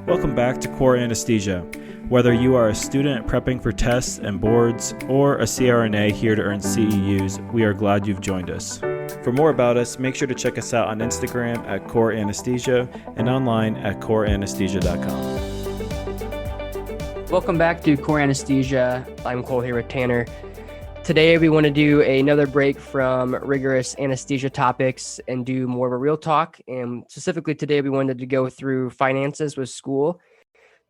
Welcome back to Core Anesthesia. Whether you are a student prepping for tests and boards or a CRNA here to earn CEUs, we are glad you've joined us. For more about us, make sure to check us out on Instagram at Core Anesthesia and online at coreanesthesia.com. Welcome back to Core Anesthesia. I'm Cole here with Tanner. Today we want to do another break from rigorous anesthesia topics and do more of a real talk. And specifically today we wanted to go through finances with school.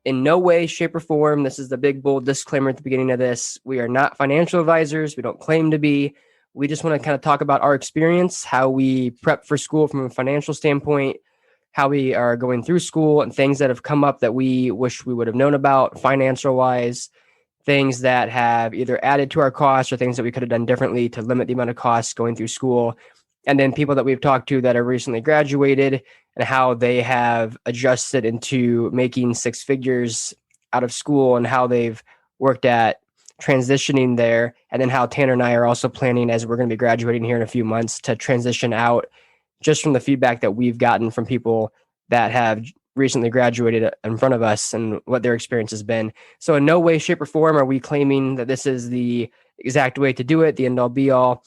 In no way, shape, or form, this is the big, bold disclaimer at the beginning of this. We are not financial advisors. We don't claim to be. We just want to kind of talk about our experience, how we prep for school from a financial standpoint, how we are going through school, and things that have come up that we wish we would have known about financial-wise, things that have either added to our costs or things that we could have done differently to limit the amount of costs going through school. And then people that we've talked to that have recently graduated and how they have adjusted into making six figures out of school and how they've worked at transitioning there. And then how Tanner and I are also planning, as we're going to be graduating here in a few months, to transition out, just from the feedback that we've gotten from people that have recently graduated in front of us and what their experience has been. So in no way, shape, or form are we claiming that this is the exact way to do it, the end all be all.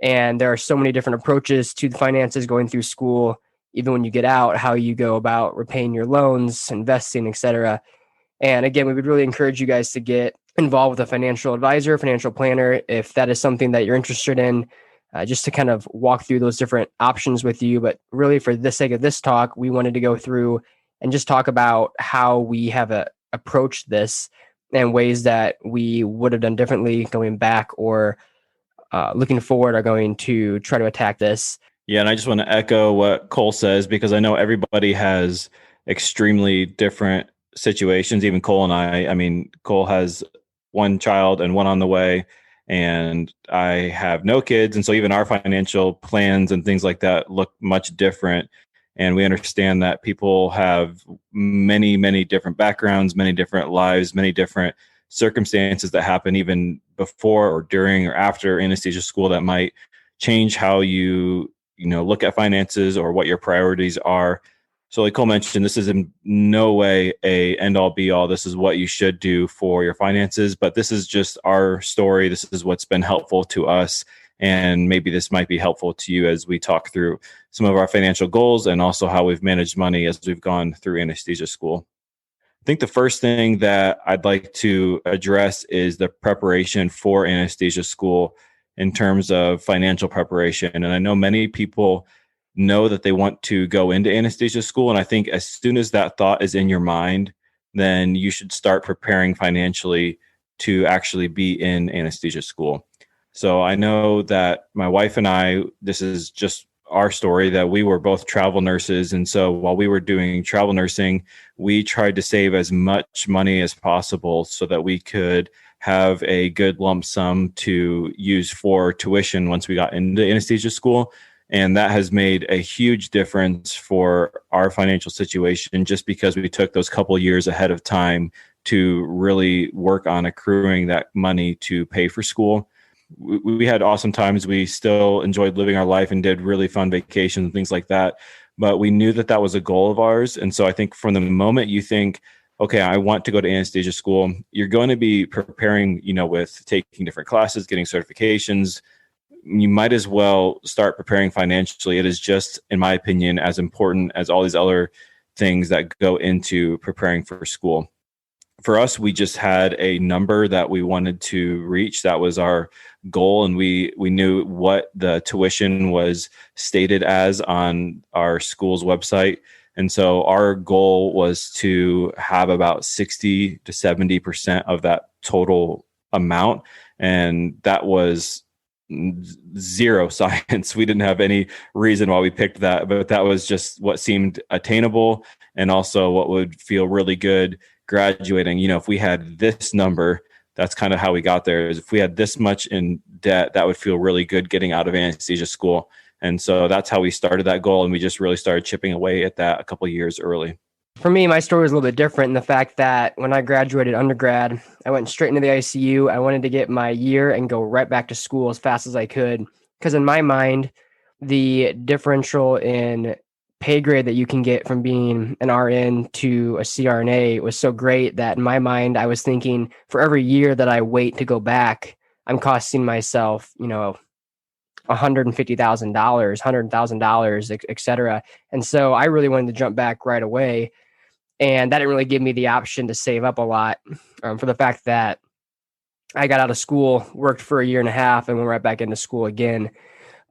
And there are so many different approaches to the finances going through school, even when you get out, how you go about repaying your loans, investing, etc. And again, we would really encourage you guys to get involved with a financial advisor, financial planner, if that is something that you're interested in, just to kind of walk through those different options with you. But really, for the sake of this talk, we wanted to go through and just talk about how we have approached this and ways that we would have done differently going back or looking forward are going to try to attack this. Yeah, and I just want to echo what Cole says, because I know everybody has extremely different situations, even Cole and I. I mean, Cole has one child and one on the way, and I have no kids. And so even our financial plans and things like that look much different. And we understand that people have many, many different backgrounds, many different lives, many different circumstances that happen even before or during or after anesthesia school that might change how you look at finances or what your priorities are. So like Cole mentioned, this is in no way a end all be all. This is what you should do for your finances, but this is just our story. This is what's been helpful to us. And maybe this might be helpful to you as we talk through some of our financial goals and also how we've managed money as we've gone through anesthesia school. I think the first thing that I'd like to address is the preparation for anesthesia school in terms of financial preparation. And I know many people know that they want to go into anesthesia school. And I think as soon as that thought is in your mind, then you should start preparing financially to actually be in anesthesia school. So I know that my wife and I, this is just our story, that we were both travel nurses. And so while we were doing travel nursing, we tried to save as much money as possible so that we could have a good lump sum to use for tuition once we got into anesthesia school. And that has made a huge difference for our financial situation, just because we took those couple of years ahead of time to really work on accruing that money to pay for school. We had awesome times. We still enjoyed living our life and did really fun vacations and things like that. But we knew that that was a goal of ours. And so I think from the moment you think, okay, I want to go to anesthesia school, you're going to be preparing, with taking different classes, getting certifications. You might as well start preparing financially. It is just, in my opinion, as important as all these other things that go into preparing for school. For us, we just had a number that we wanted to reach. That was our goal. And we knew what the tuition was stated as on our school's website. And so our goal was to have about 60 to 70% of that total amount. And that was zero science. We didn't have any reason why we picked that, but that was just what seemed attainable and also what would feel really good graduating. If we had this number, that's kind of how we got there. Is if we had this much in debt, that would feel really good getting out of anesthesia school. And so that's how we started that goal. And we just really started chipping away at that a couple of years early. For me, my story was a little bit different in the fact that when I graduated undergrad, I went straight into the ICU. I wanted to get my year and go right back to school as fast as I could. Because in my mind, the differential in pay grade that you can get from being an RN to a CRNA was so great that in my mind, I was thinking for every year that I wait to go back, I'm costing myself, $150,000, $100,000, et cetera. And so I really wanted to jump back right away. And that didn't really give me the option to save up a lot for the fact that I got out of school, worked for a year and a half, and went right back into school again.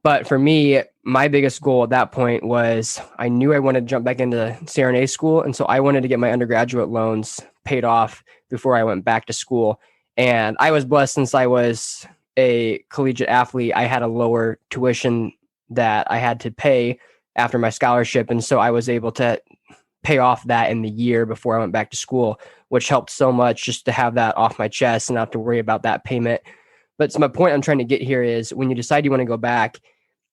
But for me, my biggest goal at that point was I knew I wanted to jump back into CRNA school. And so I wanted to get my undergraduate loans paid off before I went back to school. And I was blessed since I was a collegiate athlete. I had a lower tuition that I had to pay after my scholarship. And so I was able to pay off that in the year before I went back to school, which helped so much just to have that off my chest and not have to worry about that payment. But so my point I'm trying to get here is when you decide you want to go back,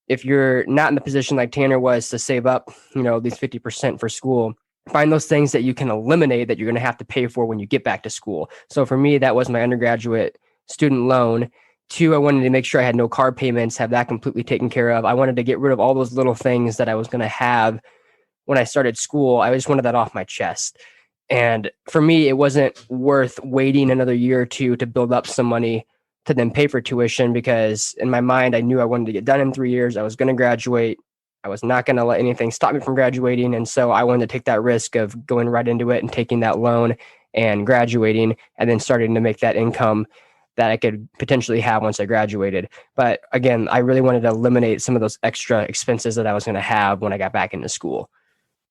if you're not in the position like Tanner was to save up, these 50% for school, find those things that you can eliminate that you're going to have to pay for when you get back to school. So for me, that was my undergraduate student loan. 2, I wanted to make sure I had no car payments, have that completely taken care of. I wanted to get rid of all those little things that I was going to have when I started school. I just wanted that off my chest. And for me, it wasn't worth waiting another year or two to build up some money to then pay for tuition, because in my mind, I knew I wanted to get done in 3 years. I was going to graduate. I was not going to let anything stop me from graduating. And so I wanted to take that risk of going right into it and taking that loan and graduating and then starting to make that income that I could potentially have once I graduated. But again, I really wanted to eliminate some of those extra expenses that I was going to have when I got back into school.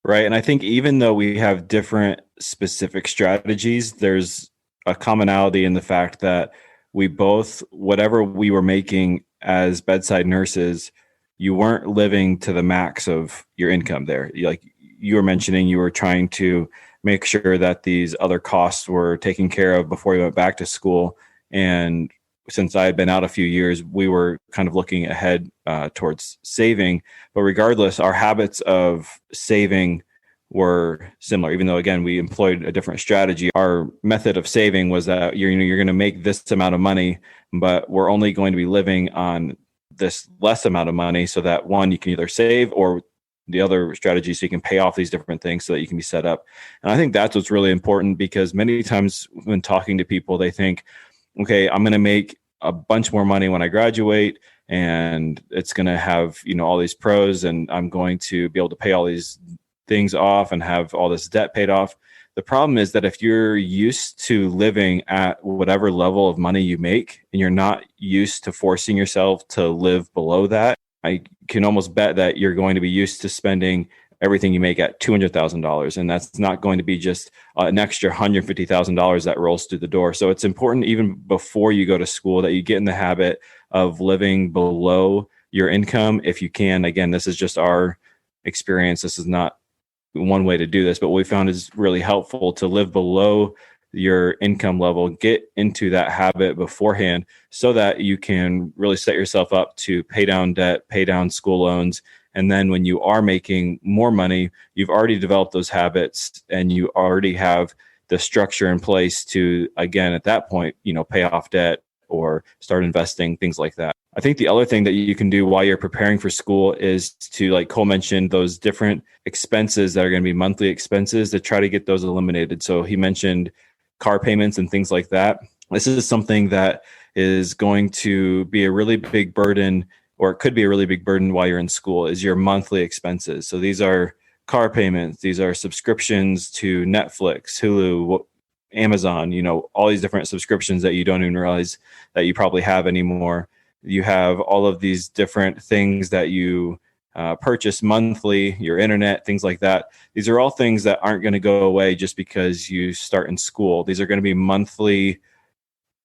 Right. And I think even though we have different specific strategies, there's a commonality in the fact that we both, whatever we were making as bedside nurses, you weren't living to the max of your income there. Like you were mentioning, you were trying to make sure that these other costs were taken care of before you went back to school. And since I had been out a few years, we were kind of looking ahead towards saving. But regardless, our habits of saving were similar, even though, again, we employed a different strategy. Our method of saving was that you're going to make this amount of money, but we're only going to be living on this less amount of money so that, one, you can either save, or the other strategy so you can pay off these different things so that you can be set up. And I think that's what's really important, because many times when talking to people, they think, okay, I'm going to make a bunch more money when I graduate, and it's going to have, all these pros, and I'm going to be able to pay all these things off and have all this debt paid off. The problem is that if you're used to living at whatever level of money you make, and you're not used to forcing yourself to live below that, I can almost bet that you're going to be used to spending everything you make at $200,000. And that's not going to be just an extra $150,000 that rolls through the door. So it's important, even before you go to school, that you get in the habit of living below your income if you can. Again, this is just our experience. This is not one way to do this, but what we found is really helpful to live below your income level, get into that habit beforehand so that you can really set yourself up to pay down debt, pay down school loans. And then when you are making more money, you've already developed those habits and you already have the structure in place to, again, at that point, pay off debt or start investing, things like that. I think the other thing that you can do while you're preparing for school is to, like Cole mentioned, those different expenses that are going to be monthly expenses, to try to get those eliminated. So he mentioned car payments and things like that. This is something that is going to be a really big burden, or it could be a really big burden while you're in school, is your monthly expenses. So these are car payments, these are subscriptions to Netflix, Hulu, Amazon, all these different subscriptions that you don't even realize that you probably have anymore. You have all of these different things that you purchase monthly, your internet, things like that. These are all things that aren't going to go away just because you start in school. These are going to be monthly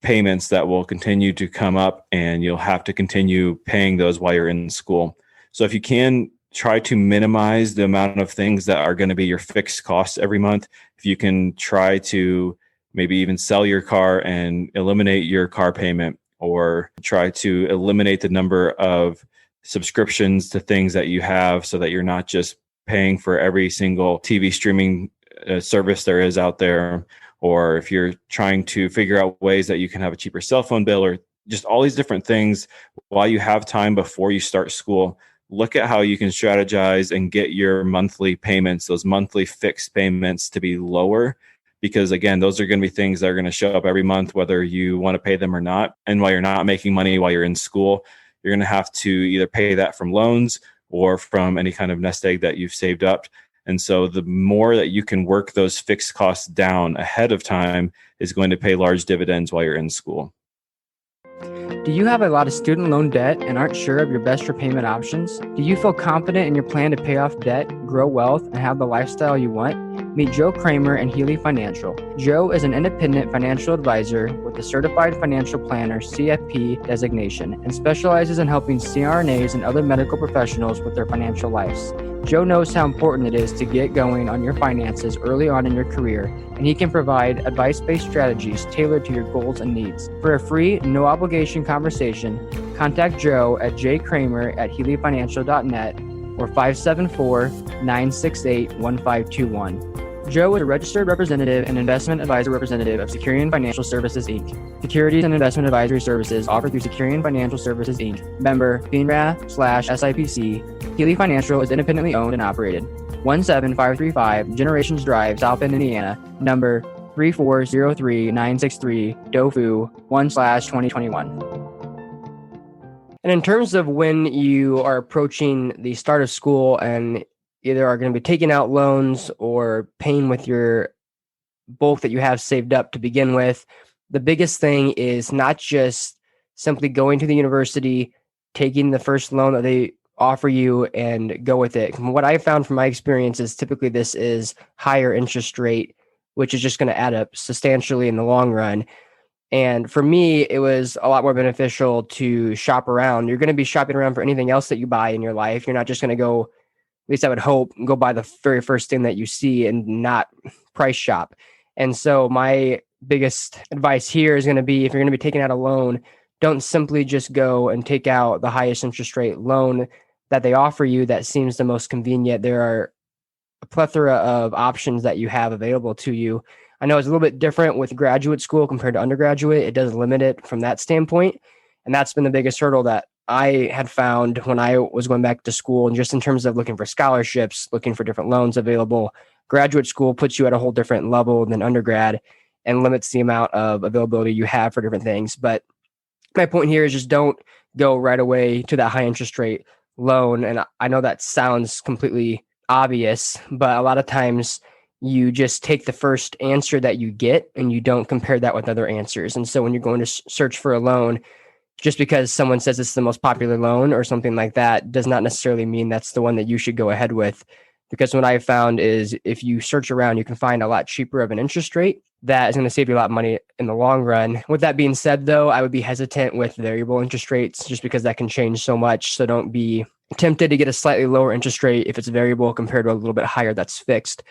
payments that will continue to come up, and you'll have to continue paying those while you're in school. So if you can, try to minimize the amount of things that are going to be your fixed costs every month. If you can try to maybe even sell your car and eliminate your car payment, or try to eliminate the number of subscriptions to things that you have so that you're not just paying for every single TV streaming service there is out there. Or if you're trying to figure out ways that you can have a cheaper cell phone bill, or just all these different things while you have time before you start school, look at how you can strategize and get your monthly payments, those monthly fixed payments, to be lower. Because again, those are going to be things that are going to show up every month, whether you want to pay them or not. And while you're not making money while you're in school, you're going to have to either pay that from loans or from any kind of nest egg that you've saved up. And so the more that you can work those fixed costs down ahead of time is going to pay large dividends while you're in school. Do you have a lot of student loan debt and aren't sure of your best repayment options? Do you feel confident in your plan to pay off debt, grow wealth, and have the lifestyle you want? Meet Joe Kramer and Healy Financial. Joe is an independent financial advisor with a Certified Financial Planner CFP designation and specializes in helping CRNAs and other medical professionals with their financial lives. Joe knows how important it is to get going on your finances early on in your career, and he can provide advice-based strategies tailored to your goals and needs. For a free, no-obligation conversation, contact Joe at jkramer@healyfinancial.net or 574-968-1521. Joe is a registered representative and investment advisor representative of CRNA Financial Services, Inc. Securities and investment advisory services offered through CRNA Financial Services, Inc. Member FINRA/SIPC. Healy Financial is independently owned and operated. 17535 Generations Drive, South Bend, Indiana. Number 3403963, Dofu 1/2021. And in terms of when you are approaching the start of school and either are going to be taking out loans or paying with your bulk that you have saved up to begin with, the biggest thing is not just simply going to the university, taking the first loan that they offer you and go with it. What I found from my experience is typically this is higher interest rate, which is just going to add up substantially in the long run. And for me, it was a lot more beneficial to shop around. You're going to be shopping around for anything else that you buy in your life. You're not just going to go, at least I would hope, go buy the very first thing that you see and not price shop. And so my biggest advice here is going to be, if you're going to be taking out a loan, don't simply just go and take out the highest interest rate loan that they offer you that seems the most convenient. There are a plethora of options that you have available to you. I know it's a little bit different with graduate school compared to undergraduate. It does limit it from that standpoint. And that's been the biggest hurdle that I had found when I was going back to school. And just in terms of looking for scholarships, looking for different loans available, graduate school puts you at a whole different level than undergrad and limits the amount of availability you have for different things. But my point here is just don't go right away to that high interest rate loan. And I know that sounds completely obvious, but a lot of times you just take the first answer that you get and you don't compare that with other answers. And so when you're going to search for a loan, just because someone says it's the most popular loan or something like that does not necessarily mean that's the one that you should go ahead with. Because what I've found is if you search around, you can find a lot cheaper of an interest rate that is going to save you a lot of money in the long run. With that being said, though, I would be hesitant with variable interest rates just because that can change so much. So don't be tempted to get a slightly lower interest rate if it's variable compared to a little bit higher that's fixed.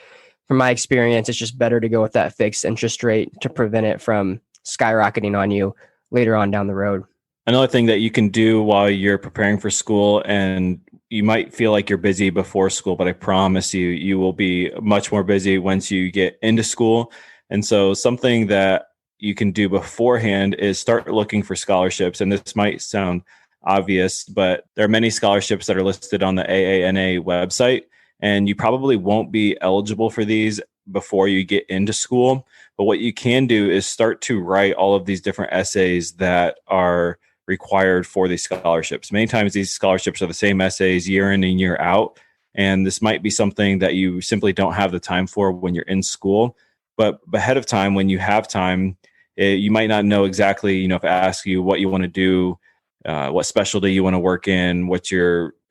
From my experience, it's just better to go with that fixed interest rate to prevent it from skyrocketing on you later on down the road. Another thing that you can do while you're preparing for school, and you might feel like you're busy before school, but I promise you, you will be much more busy once you get into school. And so something that you can do beforehand is start looking for scholarships. And this might sound obvious, but there are many scholarships that are listed on the AANA website. And you probably won't be eligible for these before you get into school. But what you can do is start to write all of these different essays that are required for these scholarships. Many times these scholarships are the same essays year in and year out. And this might be something that you simply don't have the time for when you're in school. But ahead of time, when you have time, you might not know exactly, if I ask you what you want to do, what specialty you want to work in,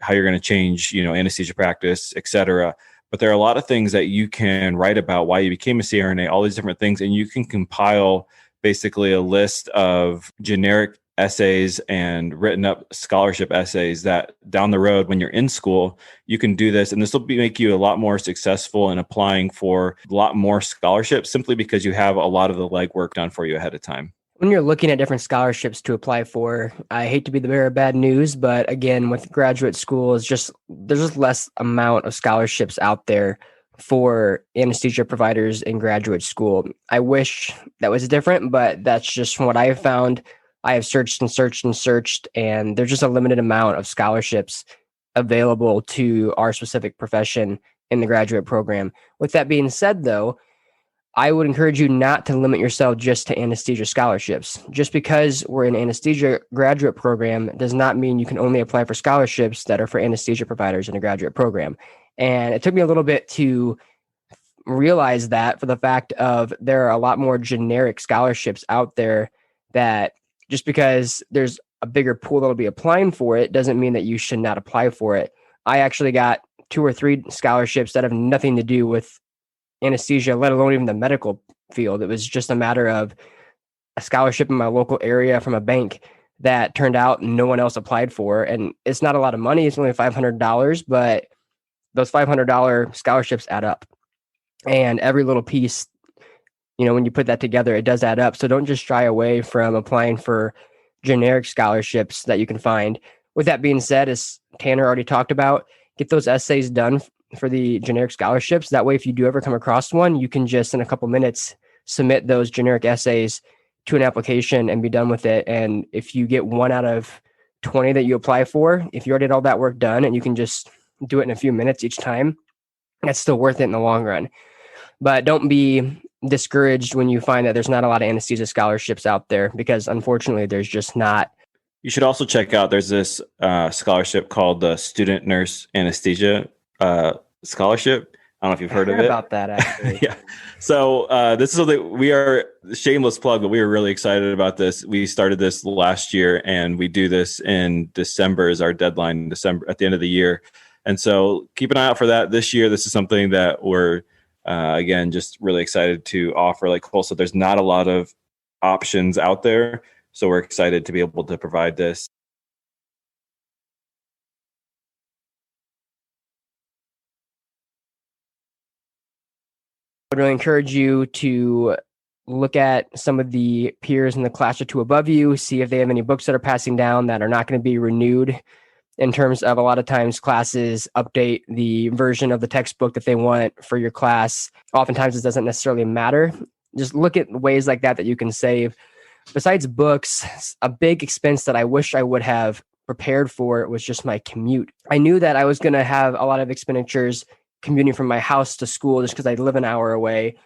how you're going to change, anesthesia practice, et cetera. But there are a lot of things that you can write about why you became a CRNA, all these different things, and you can compile basically a list of generic essays and written up scholarship essays that down the road when you're in school, you can do this. And this will make you a lot more successful in applying for a lot more scholarships simply because you have a lot of the legwork done for you ahead of time. When you're looking at different scholarships to apply for, I hate to be the bearer of bad news, but again, with graduate school, there's just less amount of scholarships out there for anesthesia providers in graduate school. I wish that was different, but that's just what I have found. I have searched and searched and searched, and there's just a limited amount of scholarships available to our specific profession in the graduate program. With that being said, though, I would encourage you not to limit yourself just to anesthesia scholarships. Just because we're in anesthesia graduate program does not mean you can only apply for scholarships that are for anesthesia providers in a graduate program. And it took me a little bit to realize that, for the fact of there are a lot more generic scholarships out there, that just because there's a bigger pool that'll be applying for it doesn't mean that you should not apply for it. I actually got 2 or 3 scholarships that have nothing to do with anesthesia, let alone even the medical field. It was just a matter of a scholarship in my local area from a bank that turned out no one else applied for. And it's not a lot of money. It's only $500, but those $500 scholarships add up. And every little piece, when you put that together, it does add up. So don't just shy away from applying for generic scholarships that you can find. With that being said, as Tanner already talked about, get those essays done for the generic scholarships. That way, if you do ever come across one, you can just in a couple minutes submit those generic essays to an application and be done with it. And if you get 1 out of 20 that you apply for, if you already had all that work done and you can just do it in a few minutes each time, that's still worth it in the long run. But don't be discouraged when you find that there's not a lot of anesthesia scholarships out there, because unfortunately there's just not. You should also check out, there's this scholarship called the Student Nurse Anesthesia Scholarship. I don't know if you've heard of it. About that, actually. Yeah. So this is something, we are, shameless plug, but we were really excited about this. We started this last year, and we do this in December is our deadline, December at the end of the year. And so keep an eye out for that this year. This is something that we're, again, just really excited to offer. Like Cole said, there's not a lot of options out there. So we're excited to be able to provide this. I would really encourage you to look at some of the peers in the class or 2 above you, see if they have any books that are passing down that are not going to be renewed. In terms of, a lot of times classes update the version of the textbook that they want for your class. Oftentimes it doesn't necessarily matter. Just look at ways like that you can save. Besides books, a big expense that I wish I would have prepared for was just my commute. I knew that I was going to have a lot of expenditures commuting from my house to school just because I live an hour away.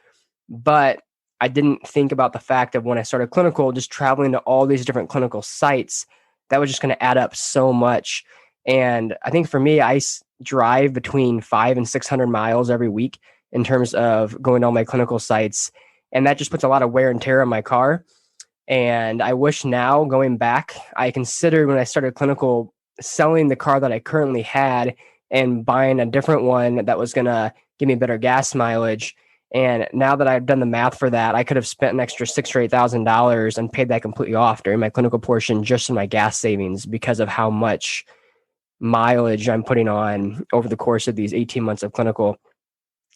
But I didn't think about the fact that when I started clinical, just traveling to all these different clinical sites, that was just going to add up so much. And I think for me, I drive between 500 and 600 miles every week in terms of going to all my clinical sites. And that just puts a lot of wear and tear on my car. And I wish now, going back, I considered when I started clinical selling the car that I currently had and buying a different one that was going to give me better gas mileage. And now that I've done the math for that, I could have spent an extra $6,000 or $8,000 and paid that completely off during my clinical portion just in my gas savings, because of how much mileage I'm putting on over the course of these 18 months of clinical.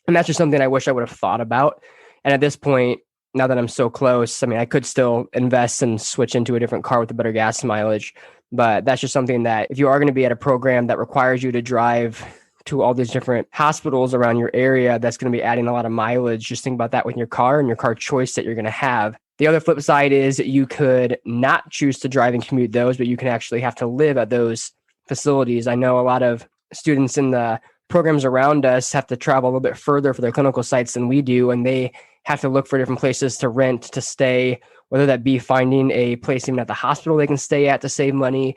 And that's just something I wish I would have thought about. And at this point, now that I'm so close, I could still invest and switch into a different car with a better gas mileage. But that's just something that, if you are going to be at a program that requires you to drive to all these different hospitals around your area, that's going to be adding a lot of mileage. Just think about that with your car and your car choice that you're going to have. The other flip side is you could not choose to drive and commute those, but you can actually have to live at those facilities. I know a lot of students in the programs around us have to travel a little bit further for their clinical sites than we do, and they have to look for different places to rent, to stay, whether that be finding a place even at the hospital they can stay at to save money,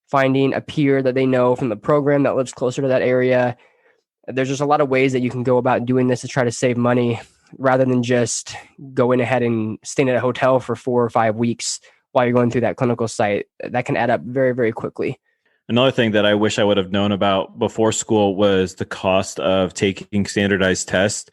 finding a peer that they know from the program that lives closer to that area. There's just a lot of ways that you can go about doing this to try to save money, rather than just going ahead and staying at a hotel for 4 or 5 weeks while you're going through that clinical site. That can add up very, very quickly. Another thing that I wish I would have known about before school was the cost of taking standardized tests.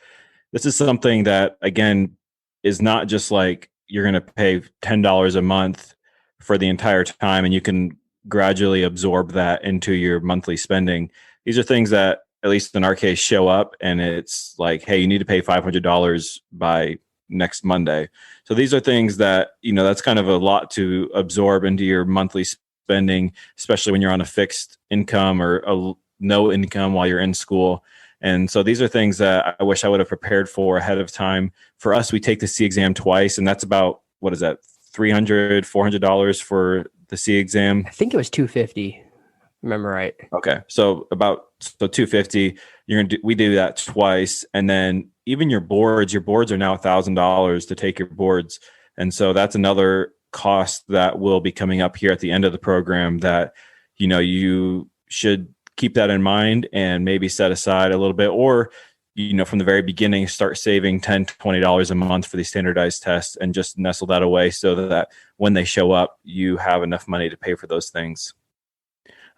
This is something that, again, is not just like you're going to pay $10 a month for the entire time and you can gradually absorb that into your monthly spending. These are things that, at least in our case, show up and it's like, hey, you need to pay $500 by next Monday. So these are things that, that's kind of a lot to absorb into your monthly spending, especially when you're on a fixed income or a no income while you're in school. And so these are things that I wish I would have prepared for ahead of time. For us, we take the C exam twice, and that's about, what is that, $300, $400 for the C exam? I think it was $250. Remember right. Okay. So 250, we do that twice. And then even your boards are now $1,000 to take your boards. And so that's another cost that will be coming up here at the end of the program that, you should keep that in mind and maybe set aside a little bit, or, from the very beginning, start saving $10, $20 a month for these standardized tests and just nestle that away so that when they show up, you have enough money to pay for those things.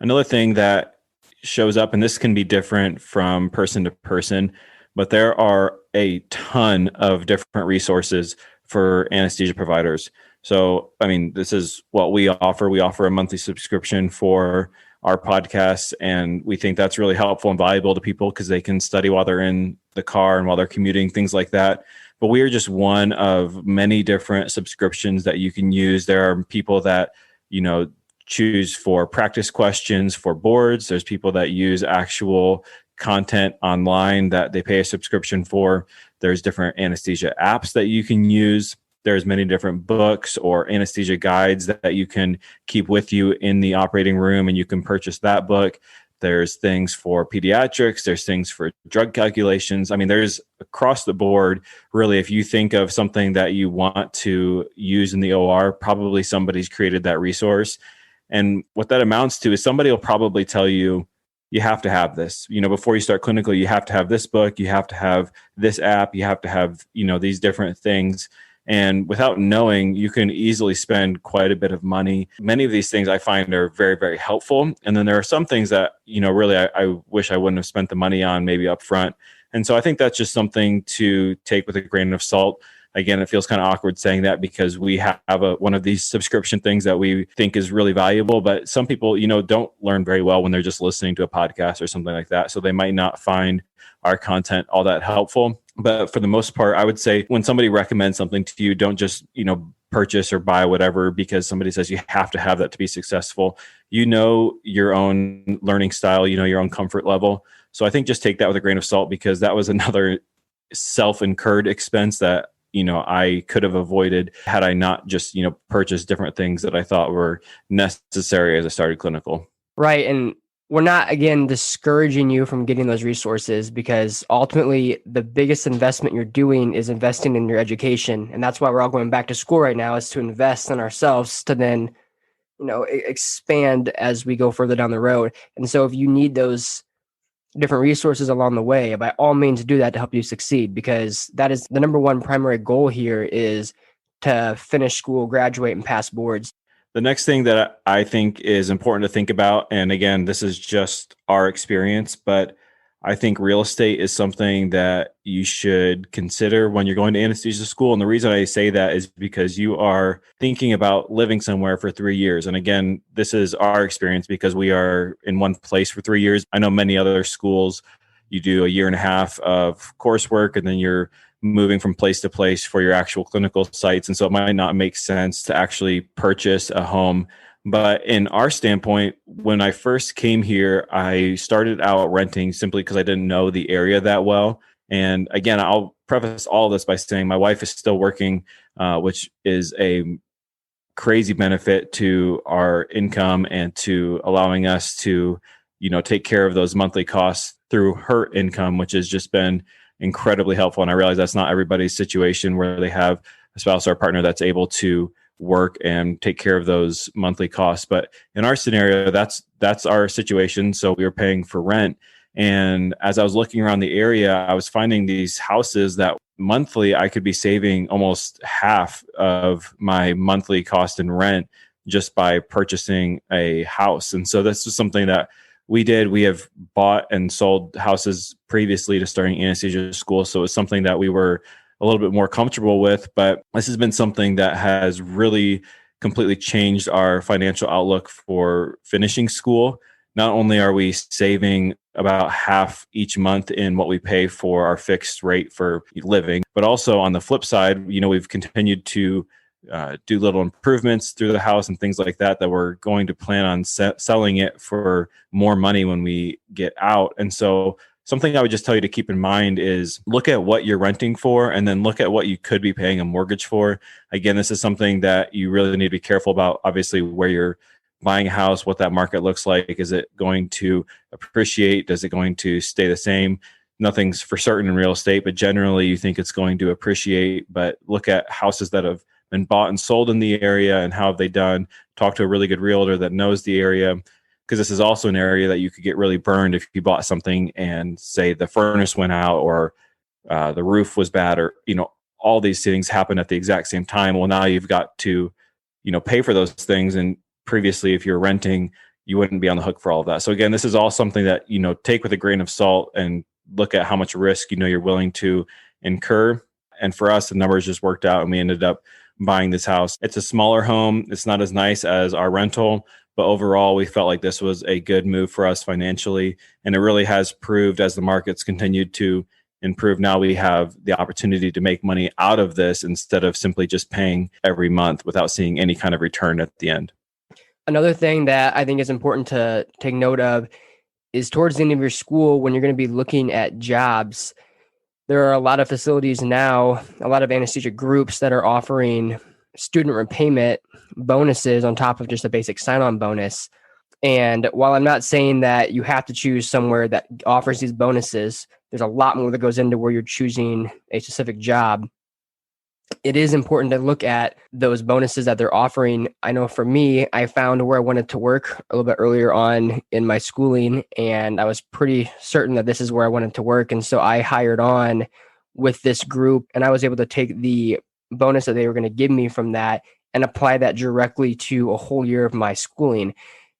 Another thing that shows up, and this can be different from person to person, but there are a ton of different resources for anesthesia providers. So, this is what we offer. We offer a monthly subscription for our podcasts, and we think that's really helpful and valuable to people because they can study while they're in the car and while they're commuting, things like that. But we are just one of many different subscriptions that you can use. There are people that, choose for practice questions for boards. There's people that use actual content online that they pay a subscription for. There's different anesthesia apps that you can use. There's many different books or anesthesia guides that you can keep with you in the operating room, and you can purchase that book. There's things for pediatrics. There's things for drug calculations. There's across the board, really. If you think of something that you want to use in the OR, probably somebody's created that resource. And what that amounts to is somebody will probably tell you, you have to have this, before you start clinical, you have to have this book, you have to have this app, you have to have, these different things. And without knowing, you can easily spend quite a bit of money. Many of these things I find are very, very helpful. And then there are some things that, really I wish I wouldn't have spent the money on maybe up front. And so I think that's just something to take with a grain of salt. Again, it feels kind of awkward saying that because we have one of these subscription things that we think is really valuable. But some people, don't learn very well when they're just listening to a podcast or something like that. So they might not find our content all that helpful. But for the most part, I would say when somebody recommends something to you, don't just, purchase or buy whatever because somebody says you have to have that to be successful. Your own learning style, your own comfort level. So I think just take that with a grain of salt because that was another self-incurred expense that I could have avoided had I not just, purchased different things that I thought were necessary as I started clinical. Right. And we're not, again, discouraging you from getting those resources because ultimately the biggest investment you're doing is investing in your education. And that's why we're all going back to school right now, is to invest in ourselves to then, expand as we go further down the road. And so if you need those different resources along the way, by all means do that to help you succeed, because that is the number one primary goal here, is to finish school, graduate, and pass boards. The next thing that I think is important to think about, and again, this is just our experience, but I think real estate is something that you should consider when you're going to anesthesia school. And the reason I say that is because you are thinking about living somewhere for 3 years. And again, this is our experience because we are in one place for 3 years. I know many other schools, you do a year and a half of coursework and then you're moving from place to place for your actual clinical sites. And so it might not make sense to actually purchase a home. But in our standpoint, when I first came here, I started out renting simply because I didn't know the area that well. And again, I'll preface all this by saying my wife is still working, which is a crazy benefit to our income and to allowing us to, take care of those monthly costs through her income, which has just been incredibly helpful. And I realize that's not everybody's situation where they have a spouse or a partner that's able to work and take care of those monthly costs. But in our scenario, that's our situation. So we were paying for rent. And as I was looking around the area, I was finding these houses that monthly I could be saving almost half of my monthly cost in rent just by purchasing a house. And so this is something that we did. We have bought and sold houses previously to starting anesthesia school. So it's something that we were a little bit more comfortable with, but this has been something that has really completely changed our financial outlook for finishing school. Not only are we saving about half each month in what we pay for our fixed rate for living, but also on the flip side, we've continued to do little improvements through the house and things like that we're going to plan on selling it for more money when we get out. And so something I would just tell you to keep in mind is look at what you're renting for and then look at what you could be paying a mortgage for. Again, this is something that you really need to be careful about, obviously, where you're buying a house, what that market looks like. Is it going to appreciate? Is it going to stay the same? Nothing's for certain in real estate, but generally you think it's going to appreciate. But look at houses that have been bought and sold in the area and how have they done. Talk to a really good realtor that knows the area, because this is also an area that you could get really burned if you bought something and say the furnace went out or the roof was bad, or all these things happen at the exact same time. Well, now you've got to pay for those things, and previously if you're renting, you wouldn't be on the hook for all of that. So again, this is all something that take with a grain of salt and look at how much risk you're willing to incur. And for us, the numbers just worked out and we ended up buying this house. It's a smaller home. It's not as nice as our rental, but overall we felt like this was a good move for us financially. And it really has proved, as the markets continued to improve, now we have the opportunity to make money out of this instead of simply just paying every month without seeing any kind of return at the end. Another thing that I think is important to take note of is towards the end of your school, when you're going to be looking at jobs, there are a lot of facilities now, a lot of anesthesia groups that are offering student repayment bonuses on top of just a basic sign-on bonus. And while I'm not saying that you have to choose somewhere that offers these bonuses, there's a lot more that goes into where you're choosing a specific job. It is important to look at those bonuses that they're offering. I know for me, I found where I wanted to work a little bit earlier on in my schooling, and I was pretty certain that this is where I wanted to work. And so I hired on with this group, and I was able to take the bonus that they were going to give me from that and apply that directly to a whole year of my schooling.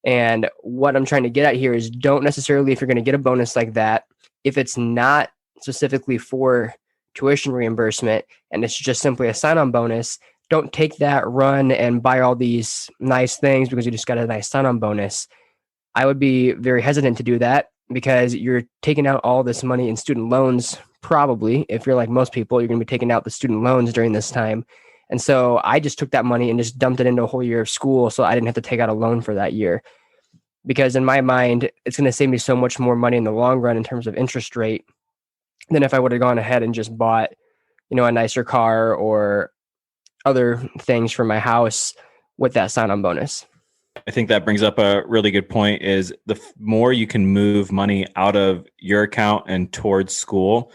And what I'm trying to get at here is, don't necessarily, if you're going to get a bonus like that, if it's not specifically for tuition reimbursement and it's just simply a sign-on bonus, don't take that, run and buy all these nice things because you just got a nice sign-on bonus. I would be very hesitant to do that, because you're taking out all this money in student loans. Probably, if you're like most people, you're going to be taking out the student loans during this time. And so I just took that money and just dumped it into a whole year of school, so I didn't have to take out a loan for that year. Because in my mind, it's going to save me so much more money in the long run in terms of interest rate than if I would have gone ahead and just bought, a nicer car or other things for my house with that sign-on bonus. I think that brings up a really good point, is the more you can move money out of your account and towards school,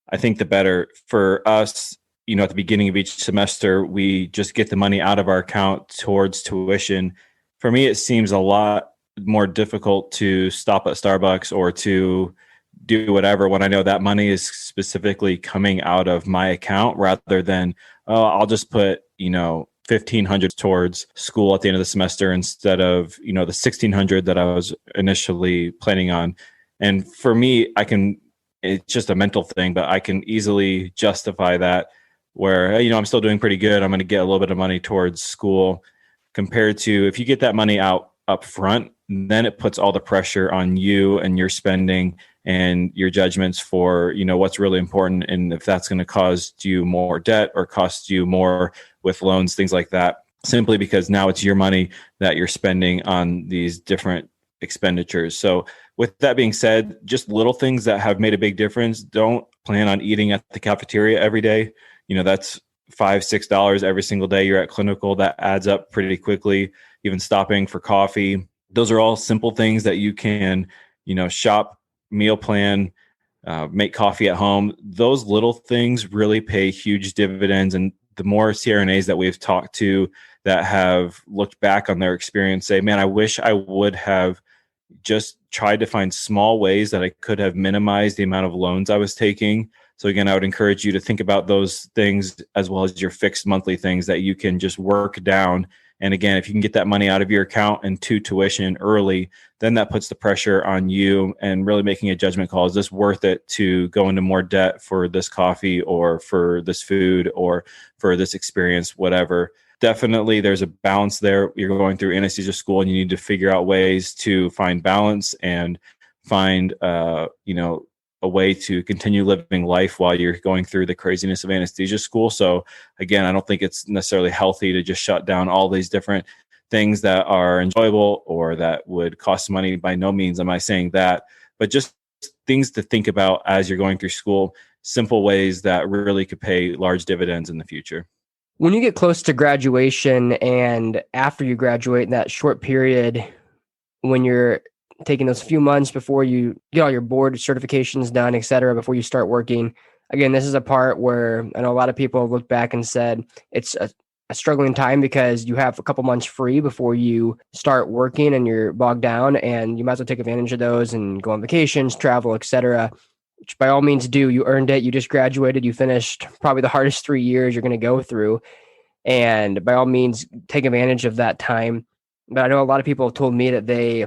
I think the better. For us, at the beginning of each semester, we just get the money out of our account towards tuition. For me, it seems a lot more difficult to stop at Starbucks or to do whatever when I know that money is specifically coming out of my account, rather than, I'll just put, $1,500 towards school at the end of the semester instead of, the $1,600 that I was initially planning on. And for me, it's just a mental thing, but I can easily justify that where, I'm still doing pretty good. I'm going to get a little bit of money towards school, compared to if you get that money out up front, then it puts all the pressure on you and your spending and your judgments for, what's really important. And if that's going to cause you more debt or cost you more with loans, things like that, simply because now it's your money that you're spending on these different expenditures. So with that being said, just little things that have made a big difference. Don't plan on eating at the cafeteria every day. That's $5-6 every single day you're at clinical. That adds up pretty quickly. Even stopping for coffee. Those are all simple things that you can, shop, meal plan, make coffee at home. Those little things really pay huge dividends. And the more CRNAs that we've talked to that have looked back on their experience say, man, I wish I would have just tried to find small ways that I could have minimized the amount of loans I was taking. So again, I would encourage you to think about those things as well as your fixed monthly things that you can just work down. And again, if you can get that money out of your account and to tuition early, then that puts the pressure on you and really making a judgment call. Is this worth it to go into more debt for this coffee or for this food or for this experience, whatever? Definitely there's a balance there. You're going through anesthesia school and you need to figure out ways to find balance and find, a way to continue living life while you're going through the craziness of anesthesia school. So again, I don't think it's necessarily healthy to just shut down all these different things that are enjoyable or that would cost money. By no means am I saying that, but just things to think about as you're going through school, simple ways that really could pay large dividends in the future. When you get close to graduation and after you graduate, that short period when you're taking those few months before you get all your board certifications done, et cetera, before you start working. Again, this is a part where I know a lot of people have looked back and said it's a struggling time because you have a couple months free before you start working and you're bogged down, and you might as well take advantage of those and go on vacations, travel, et cetera, which by all means do. You earned it. You just graduated. You finished probably the hardest 3 years you're going to go through. And by all means, take advantage of that time. But I know a lot of people have told me that they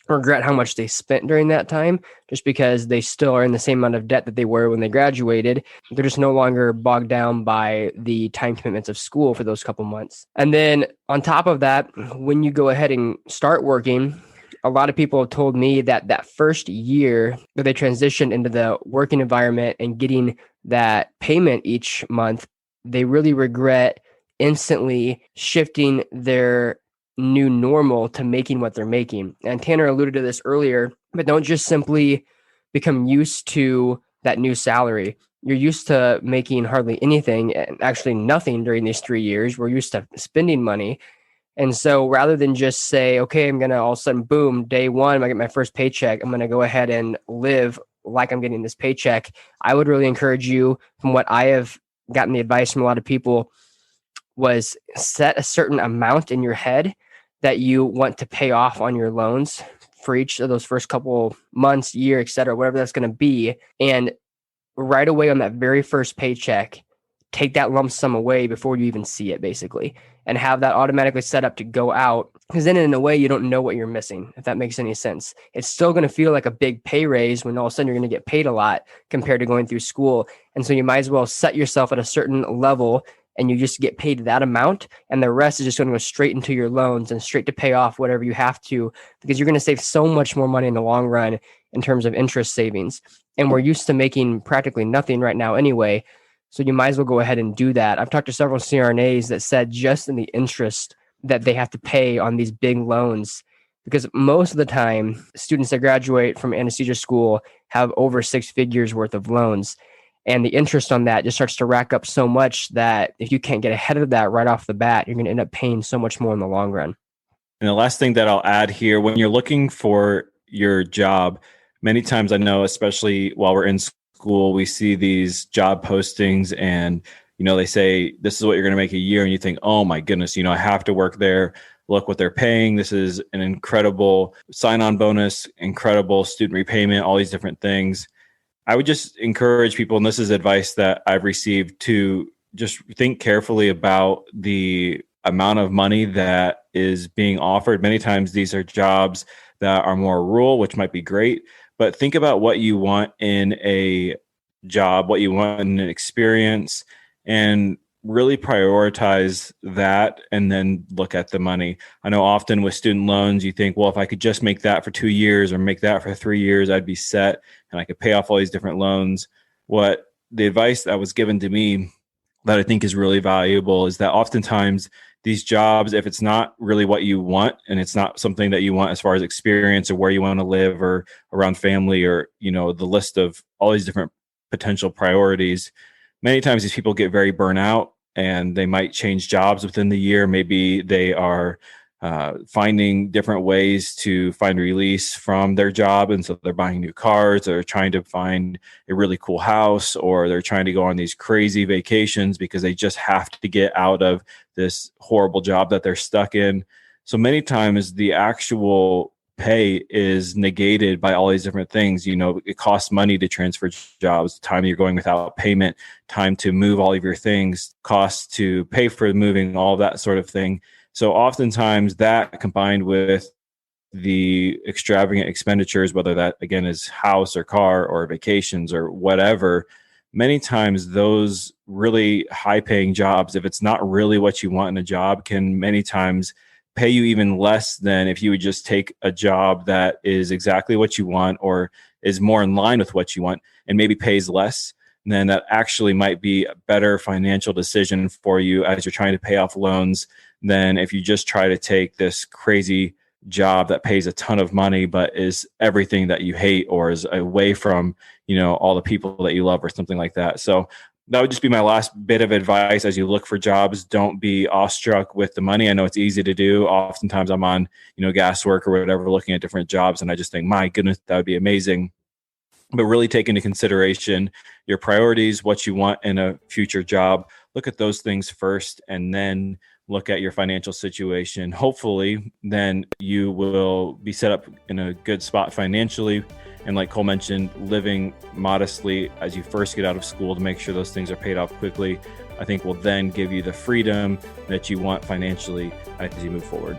regret how much they spent during that time just because they still are in the same amount of debt that they were when they graduated. They're just no longer bogged down by the time commitments of school for those couple months. And then on top of that, when you go ahead and start working, a lot of people have told me that that first year that they transitioned into the working environment and getting that payment each month, they really regret instantly shifting their new normal to making what they're making. And Tanner alluded to this earlier, but don't just simply become used to that new salary. You're used to making hardly anything and actually nothing during these 3 years. We're used to spending money. And so rather than just say, okay, I'm going to all of a sudden, boom, day one, I get my first paycheck, I'm going to go ahead and live like I'm getting this paycheck. I would really encourage you, from what I have gotten the advice from a lot of people, was set a certain amount in your head that you want to pay off on your loans for each of those first couple months, year, et cetera, whatever that's going to be. And right away on that very first paycheck, take that lump sum away before you even see it, basically, and have that automatically set up to go out. Because then in a way, you don't know what you're missing, if that makes any sense. It's still going to feel like a big pay raise when all of a sudden you're going to get paid a lot compared to going through school. And so you might as well set yourself at a certain level and you just get paid that amount, and the rest is just going to go straight into your loans and straight to pay off whatever you have to, because you're going to save so much more money in the long run in terms of interest savings. And we're used to making practically nothing right now anyway, so you might as well go ahead and do that. I've talked to several CRNAs that said just in the interest that they have to pay on these big loans, because most of the time students that graduate from anesthesia school have over 6 figures worth of loans. And the interest on that just starts to rack up so much that if you can't get ahead of that right off the bat, you're going to end up paying so much more in the long run. And the last thing that I'll add here, when you're looking for your job, many times I know, especially while we're in school, we see these job postings and, they say, this is what you're going to make a year. And you think, oh my goodness, I have to work there. Look what they're paying. This is an incredible sign-on bonus, incredible student repayment, all these different things. I would just encourage people, and this is advice that I've received, to just think carefully about the amount of money that is being offered. Many times these are jobs that are more rural, which might be great, but think about what you want in a job, what you want in an experience, and really prioritize that and then look at the money. I know often with student loans, you think, well, if I could just make that for 2 years or make that for 3 years, I'd be set and I could pay off all these different loans. What the advice that was given to me that I think is really valuable is that oftentimes these jobs, if it's not really what you want and it's not something that you want as far as experience or where you want to live or around family or, the list of all these different potential priorities, many times these people get very burnt out and they might change jobs within the year. Maybe they are finding different ways to find release from their job. And so they're buying new cars, or trying to find a really cool house, or they're trying to go on these crazy vacations because they just have to get out of this horrible job that they're stuck in. So many times the actual pay is negated by all these different things. It costs money to transfer jobs, time you're going without payment, time to move all of your things, costs to pay for moving, all that sort of thing. So oftentimes that, combined with the extravagant expenditures, whether that again is house or car or vacations or whatever, many times those really high paying jobs, if it's not really what you want in a job, can many times pay you even less than if you would just take a job that is exactly what you want or is more in line with what you want and maybe pays less. Then that actually might be a better financial decision for you as you're trying to pay off loans than if you just try to take this crazy job that pays a ton of money but is everything that you hate or is away from all the people that you love or something like that. So that would just be my last bit of advice as you look for jobs. Don't be awestruck with the money. I know it's easy to do. Oftentimes I'm on, gas work or whatever, looking at different jobs, and I just think, my goodness, that would be amazing. But really take into consideration your priorities, what you want in a future job. Look at those things first, and then look at your financial situation. Hopefully, then you will be set up in a good spot financially. And like Cole mentioned, living modestly as you first get out of school to make sure those things are paid off quickly, I think will then give you the freedom that you want financially as you move forward.